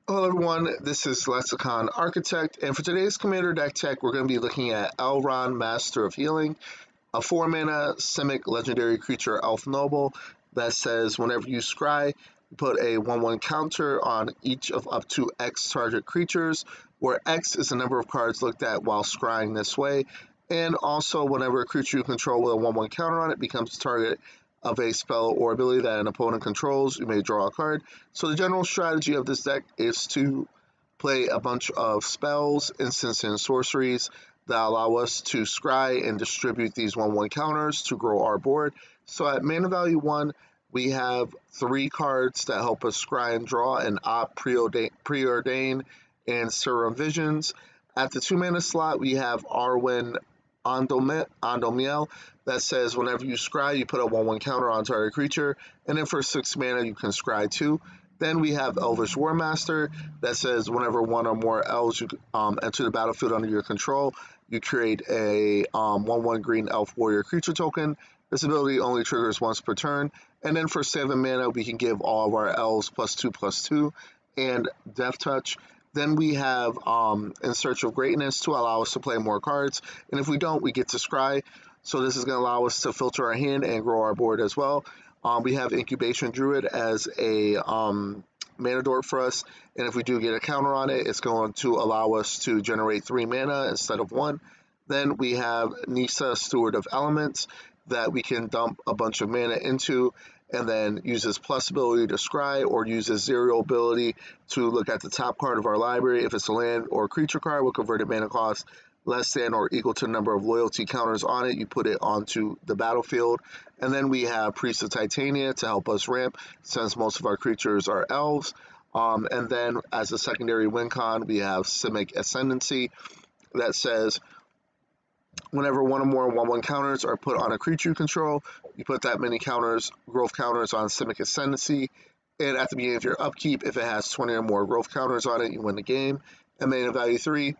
Hello everyone, this is Lexicon Architect, and for today's Commander deck tech, we're going to be looking at Elrond, Master of Healing, a 4-mana Simic legendary creature Elf Noble that says whenever you scry, you put a 1/1 counter on each of up to X target creatures, where X is the number of cards looked at while scrying this way, and also whenever a creature you control with a 1/1 counter on it becomes the target of a spell or ability that an opponent controls, you may draw a card. So the general strategy of this deck is to play a bunch of spells, instants, and sorceries that allow us to scry and distribute these 1/1 counters to grow our board. So at mana value 1, we have 3 cards that help us scry and draw, and Opt, Preordain, and Serum Visions. At the 2 mana slot, we have Arwen Ondomiel that says whenever you scry, you put a 1/1 counter on target creature, and then for 6 mana, you can scry 2. Then we have Elvish Warmaster that says whenever one or more elves enter the battlefield under your control, you create a 1/1 green elf warrior creature token. This ability only triggers once per turn. And then for 7 mana, we can give all of our elves +2/+2 and Death Touch. Then we have In Search of Greatness to allow us to play more cards. And if we don't, we get to scry. So this is going to allow us to filter our hand and grow our board as well. We have Incubation Druid as a mana dork for us, and if we do get a counter on it, it's going to allow us to generate 3 mana instead of 1. Then we have Nissa, Steward of Elements, that we can dump a bunch of mana into, and then use his plus ability to scry, or use his zero ability to look at the top card of our library. If it's a land or creature card with converted mana cost less than or equal to the number of loyalty counters on it, you put it onto the battlefield. And then we have Priest of Titania to help us ramp, since most of our creatures are elves. And then as a secondary win con, we have Simic Ascendancy that says whenever one or more 1/1 counters are put on a creature you control, you put that many growth counters on Simic Ascendancy. And at the beginning of your upkeep, if it has 20 or more growth counters on it, you win the game. And mana value 3,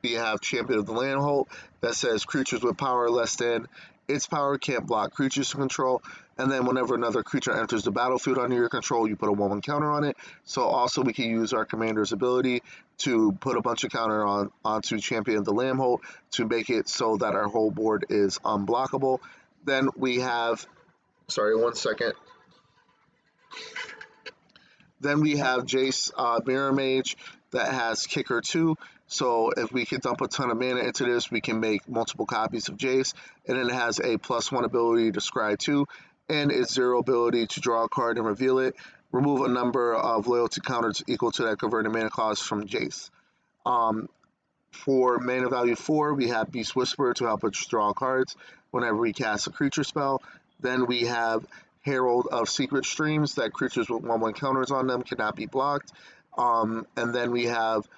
we have Champion of the Landhold that says creatures with power less than its power can't block creatures to control. And then whenever another creature enters the battlefield under your control, you put a 1/1 counter on it. So also we can use our commander's ability to put a bunch of counter onto Champion of the Lambhold to make it so that our whole board is unblockable. Then we have, sorry, one second. Then we have Jace Mirror Mage that has Kicker 2. So if we can dump a ton of mana into this, we can make multiple copies of Jace. And then it has a +1 ability to scry 2, and its 0 ability to draw a card and reveal it. Remove a number of loyalty counters equal to that converted mana cost from Jace. For mana value 4, we have Beast Whisperer to help us draw cards whenever we cast a creature spell. Then we have Herald of Secret Streams, that creatures with 1/1 counters on them cannot be blocked. And then we have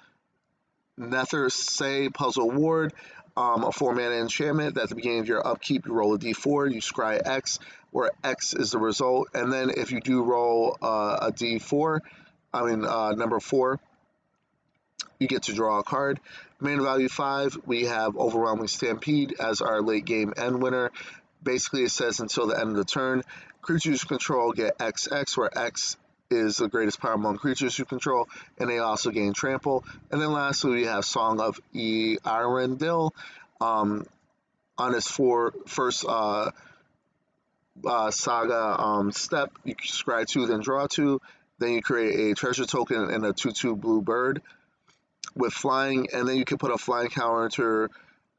Nether Say Puzzle Ward, a 4-mana enchantment that at the beginning of your upkeep, you roll a d4, you scry X, where X is the result. And then if you do roll a d4, number 4, you get to draw a card. Mana value 5, we have Overwhelming Stampede as our late game end winner. Basically, it says until the end of the turn, creatures you control get XX, where X is the greatest power among creatures you control, and they also gain trample. And then lastly, we have Song of Eärendil. On its first saga step, you scry 2, then draw 2. Then you create a treasure token and a 2/2 blue bird with flying, and then you can put a flying counter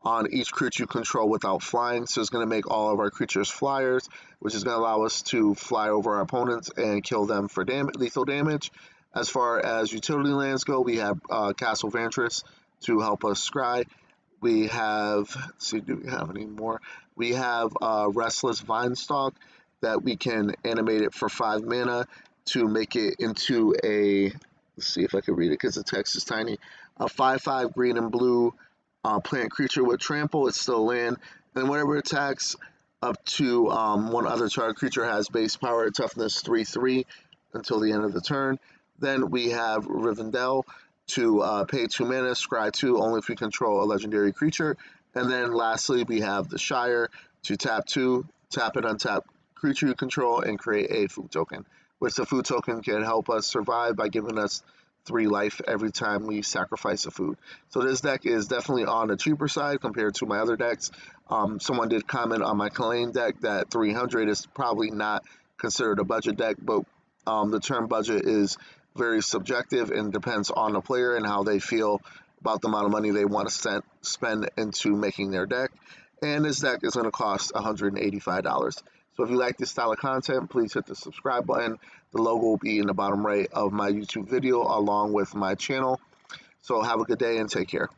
on each creature you control without flying. So it's going to make all of our creatures flyers, which is going to allow us to fly over our opponents and kill them for lethal damage. As far as utility lands go, we have Castle Vantress to help us scry. We have, let's see, do we have any more? We have Restless Vinestalk that we can animate it for 5 mana to make it into a, let's see if I can read it because the text is tiny, a 5/5 green and blue plant creature with trample. It's still land, and whenever it attacks up to one other target creature has base power, toughness 3/3 until the end of the turn. Then we have Rivendell to pay 2 mana, scry 2 only if we control a legendary creature. And then lastly, we have the Shire to tap 2, tap and untap creature you control, and create a food token, which the food token can help us survive by giving us 3 life every time we sacrifice a food. So this deck is definitely on the cheaper side compared to my other decks. Someone did comment on my Kalane deck that 300 is probably not considered a budget deck, but the term budget is very subjective and depends on the player and how they feel about the amount of money they want to spend into making their deck. And this deck is going to cost $185. So if you like this style of content, please hit the subscribe button. The logo will be in the bottom right of my YouTube video along with my channel. So have a good day and take care.